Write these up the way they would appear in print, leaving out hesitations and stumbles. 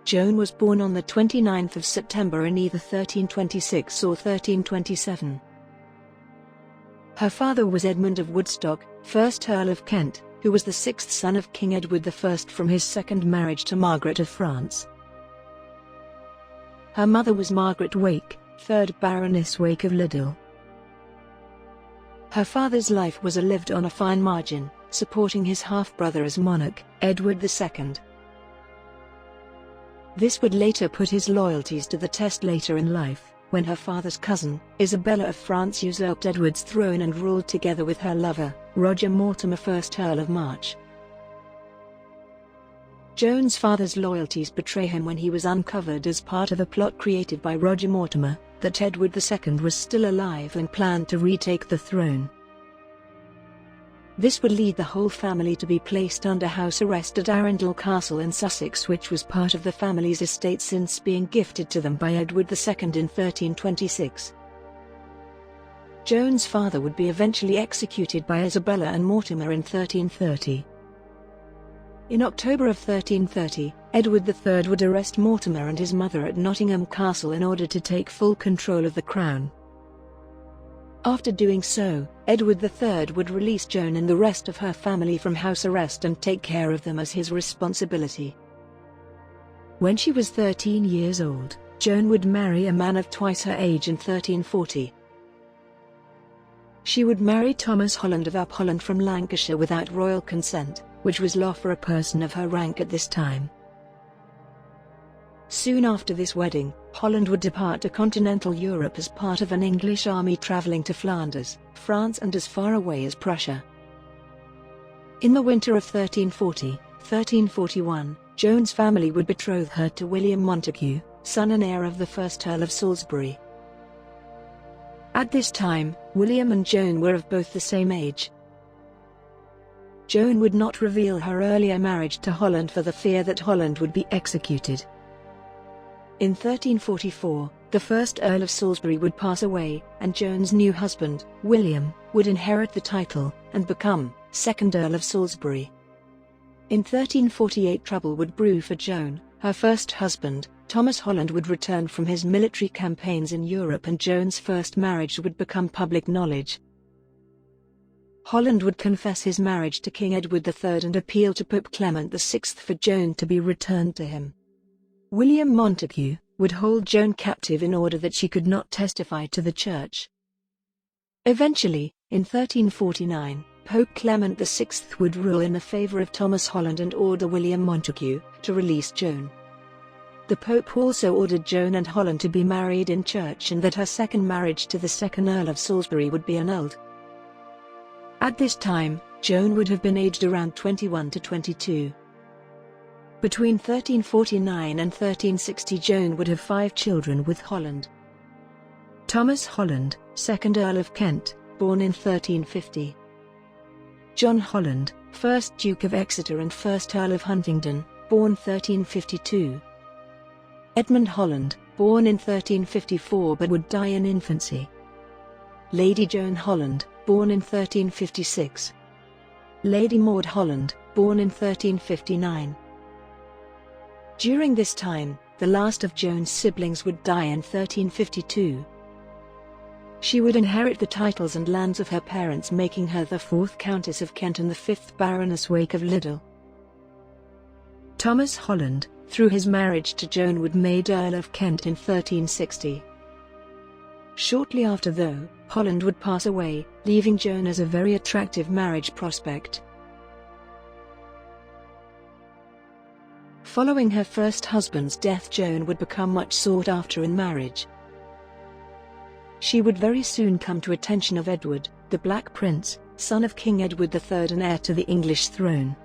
Joan was born on the 29th of September in either 1326 or 1327. Her father was Edmund of Woodstock, 1st Earl of Kent, who was the sixth son of King Edward I from his second marriage to Margaret of France. Her mother was Margaret Wake, 3rd Baroness Wake of Liddell. Her father's life was lived on a fine margin, supporting his half-brother as monarch, Edward II. This would later put his loyalties to the test later in life, when her father's cousin, Isabella of France, usurped Edward's throne and ruled together with her lover, Roger Mortimer, 1st Earl of March. Joan's father's loyalties betray him when he was uncovered as part of a plot created by Roger Mortimer, that Edward II was still alive and planned to retake the throne. This would lead the whole family to be placed under house arrest at Arundel Castle in Sussex, which was part of the family's estate since being gifted to them by Edward II in 1326. Joan's father would be eventually executed by Isabella and Mortimer in 1330. In October of 1330, Edward III would arrest Mortimer and his mother at Nottingham Castle in order to take full control of the crown. After doing so, Edward III would release Joan and the rest of her family from house arrest and take care of them as his responsibility. When she was 13 years old, Joan would marry a man of twice her age in 1340. She would marry Thomas Holland of Holland from Lancashire without royal consent, which was law for a person of her rank at this time. Soon after this wedding, Holland would depart to continental Europe as part of an English army travelling to Flanders, France and as far away as Prussia. In the winter of 1340-1341, Joan's family would betroth her to William Montague, son and heir of the 1st Earl of Salisbury. At this time, William and Joan were of both the same age. Joan would not reveal her earlier marriage to Holland for the fear that Holland would be executed. In 1344, the 1st Earl of Salisbury would pass away, and Joan's new husband, William, would inherit the title, and become 2nd Earl of Salisbury. In 1348 trouble would brew for Joan. Her first husband, Thomas Holland, would return from his military campaigns in Europe and Joan's first marriage would become public knowledge. Holland would confess his marriage to King Edward III and appeal to Pope Clement VI for Joan to be returned to him. William Montague would hold Joan captive in order that she could not testify to the Church. Eventually, in 1349, Pope Clement VI would rule in the favour of Thomas Holland and order William Montague to release Joan. The Pope also ordered Joan and Holland to be married in church and that her second marriage to the 2nd Earl of Salisbury would be annulled. At this time, Joan would have been aged around 21 to 22. Between 1349 and 1360 Joan would have 5 children with Holland. Thomas Holland, 2nd Earl of Kent, born in 1350. John Holland, 1st Duke of Exeter and 1st Earl of Huntingdon, born 1352. Edmund Holland, born in 1354 but would die in infancy. Lady Joan Holland, born in 1356. Lady Maud Holland, born in 1359. During this time, the last of Joan's siblings would die in 1352. She would inherit the titles and lands of her parents, making her the 4th Countess of Kent and the 5th Baroness Wake of Liddell. Thomas Holland, through his marriage to Joan, would made Earl of Kent in 1360. Shortly after, though, Holland would pass away, leaving Joan as a very attractive marriage prospect. Following her first husband's death, Joan would become much sought after in marriage. She would very soon come to attention of Edward, the Black Prince, son of King Edward III and heir to the English throne.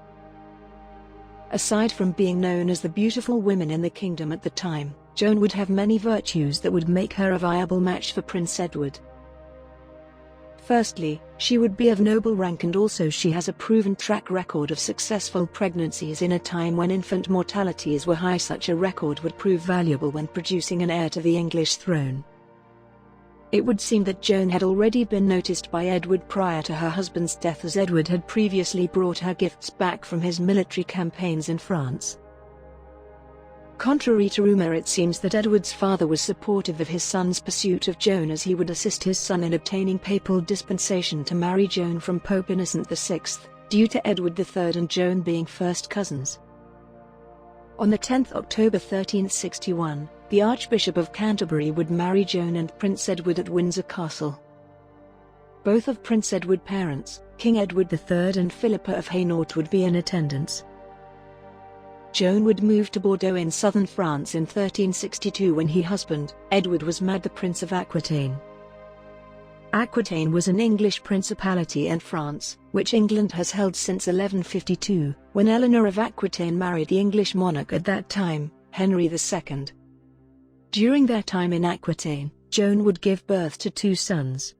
Aside from being known as the beautiful women in the kingdom at the time, Joan would have many virtues that would make her a viable match for Prince Edward. Firstly, she would be of noble rank, and also she has a proven track record of successful pregnancies in a time when infant mortalities were high. Such a record would prove valuable when producing an heir to the English throne. It would seem that Joan had already been noticed by Edward prior to her husband's death, as Edward had previously brought her gifts back from his military campaigns in France. Contrary to rumor, it seems that Edward's father was supportive of his son's pursuit of Joan, as he would assist his son in obtaining papal dispensation to marry Joan from Pope Innocent VI, due to Edward III and Joan being first cousins. On 10 October 1361, the Archbishop of Canterbury would marry Joan and Prince Edward at Windsor Castle. Both of Prince Edward's parents, King Edward III and Philippa of Hainault, would be in attendance. Joan would move to Bordeaux in southern France in 1362 when her husband, Edward, was mad the Prince of Aquitaine. Aquitaine was an English principality in France, which England has held since 1152, when Eleanor of Aquitaine married the English monarch at that time, Henry II. During their time in Aquitaine, Joan would give birth to two sons.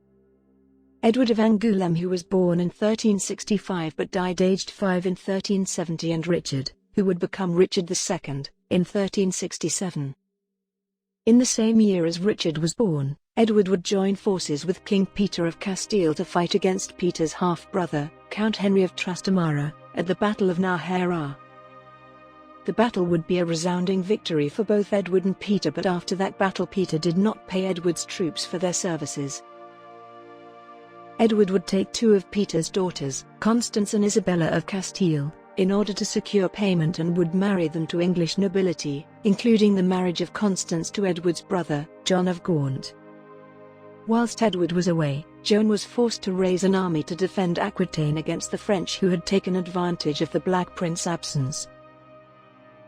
Edward of Angoulême, who was born in 1365 but died aged 5 in 1370, and Richard, who would become Richard II, in 1367. In the same year as Richard was born, Edward would join forces with King Peter of Castile to fight against Peter's half-brother, Count Henry of Trastamara, at the Battle of Nájera. The battle would be a resounding victory for both Edward and Peter, but after that battle Peter did not pay Edward's troops for their services. Edward would take two of Peter's daughters, Constance and Isabella of Castile, in order to secure payment, and would marry them to English nobility, including the marriage of Constance to Edward's brother, John of Gaunt. Whilst Edward was away, Joan was forced to raise an army to defend Aquitaine against the French, who had taken advantage of the Black Prince's absence.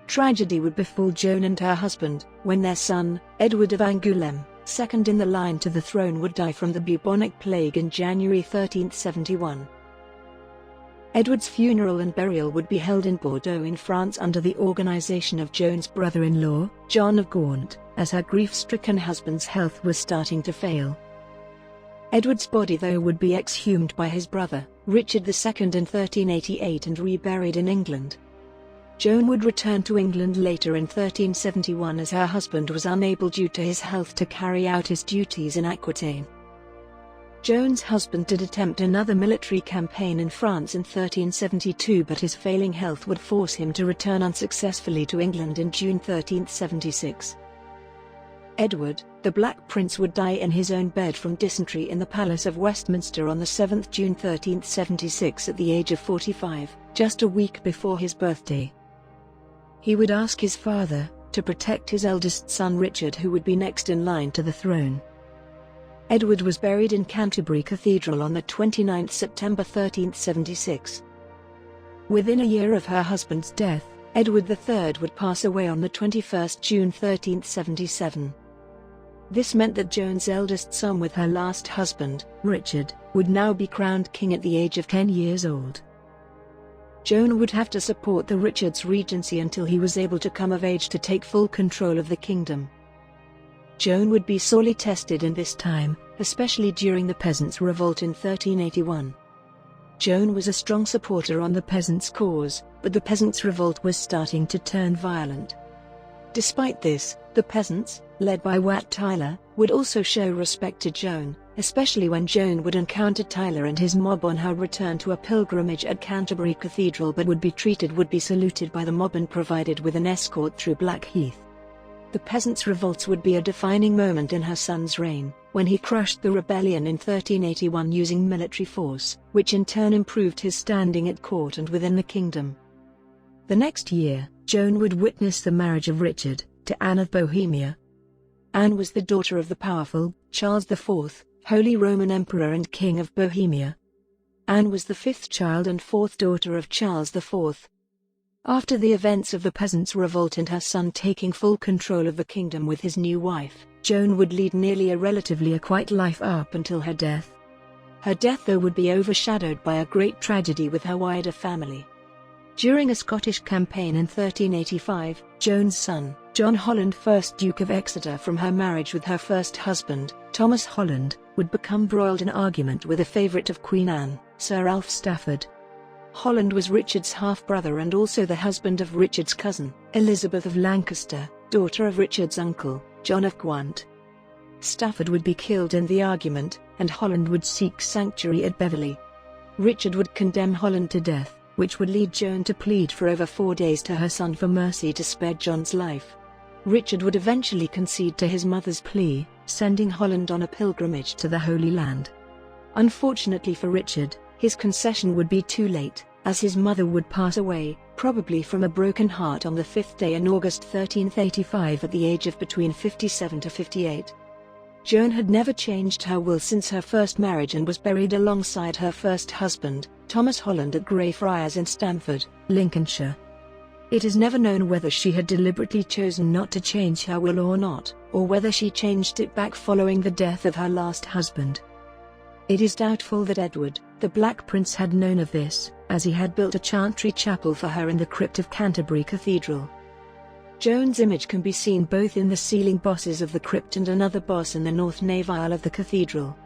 Tragedy would befall Joan and her husband, when their son, Edward of Angoulême, second in the line to the throne, would die from the bubonic plague in January 1371. Edward's funeral and burial would be held in Bordeaux in France under the organization of Joan's brother-in-law, John of Gaunt, as her grief-stricken husband's health was starting to fail. Edward's body, though, would be exhumed by his brother, Richard II, in 1388 and reburied in England. Joan would return to England later in 1371, as her husband was unable due to his health to carry out his duties in Aquitaine. Joan's husband did attempt another military campaign in France in 1372, but his failing health would force him to return unsuccessfully to England in June 1376. Edward, the Black Prince, would die in his own bed from dysentery in the Palace of Westminster on 7 June 1376 at the age of 45, just a week before his birthday. He would ask his father to protect his eldest son Richard, who would be next in line to the throne. Edward was buried in Canterbury Cathedral on 29 September 1376. Within a year of her husband's death, Edward III would pass away on 21 June 1377. This meant that Joan's eldest son, with her last husband, Richard, would now be crowned king at the age of 10 years old. Joan would have to support the Richard's regency until he was able to come of age to take full control of the kingdom. Joan would be sorely tested in this time, especially during the Peasants' Revolt in 1381. Joan was a strong supporter on the peasants' cause, but the Peasants' Revolt was starting to turn violent. Despite this, the peasants, led by Wat Tyler, would also show respect to Joan, especially when Joan would encounter Tyler and his mob on her return to a pilgrimage at Canterbury Cathedral, but would be saluted by the mob and provided with an escort through Blackheath. The Peasants' Revolts would be a defining moment in her son's reign, when he crushed the rebellion in 1381 using military force, which in turn improved his standing at court and within the kingdom. The next year, Joan would witness the marriage of Richard to Anne of Bohemia. Anne was the daughter of the powerful Charles IV, Holy Roman Emperor and King of Bohemia. Anne was the fifth child and fourth daughter of Charles IV. After the events of the Peasants' Revolt and her son taking full control of the kingdom with his new wife, Joan would lead nearly a relatively quiet life up until her death. Her death, though, would be overshadowed by a great tragedy with her wider family. During a Scottish campaign in 1385, Joan's son, John Holland, 1st Duke of Exeter, from her marriage with her first husband, Thomas Holland, would become embroiled in argument with a favourite of Queen Anne, Sir Alf Stafford. Holland was Richard's half-brother and also the husband of Richard's cousin, Elizabeth of Lancaster, daughter of Richard's uncle, John of Gaunt. Stafford would be killed in the argument, and Holland would seek sanctuary at Beverley. Richard would condemn Holland to death, which would lead Joan to plead for over 4 days to her son for mercy to spare John's life. Richard would eventually concede to his mother's plea, sending Holland on a pilgrimage to the Holy Land. Unfortunately for Richard, his concession would be too late, as his mother would pass away, probably from a broken heart on the 5th day in August 1385 at the age of between 57 to 58. Joan had never changed her will since her first marriage and was buried alongside her first husband, Thomas Holland, at Greyfriars in Stamford, Lincolnshire. It is never known whether she had deliberately chosen not to change her will or not, or whether she changed it back following the death of her last husband. It is doubtful that Edward, the Black Prince, had known of this, as he had built a chantry chapel for her in the crypt of Canterbury Cathedral. Joan's image can be seen both in the ceiling bosses of the crypt and another boss in the north nave aisle of the cathedral.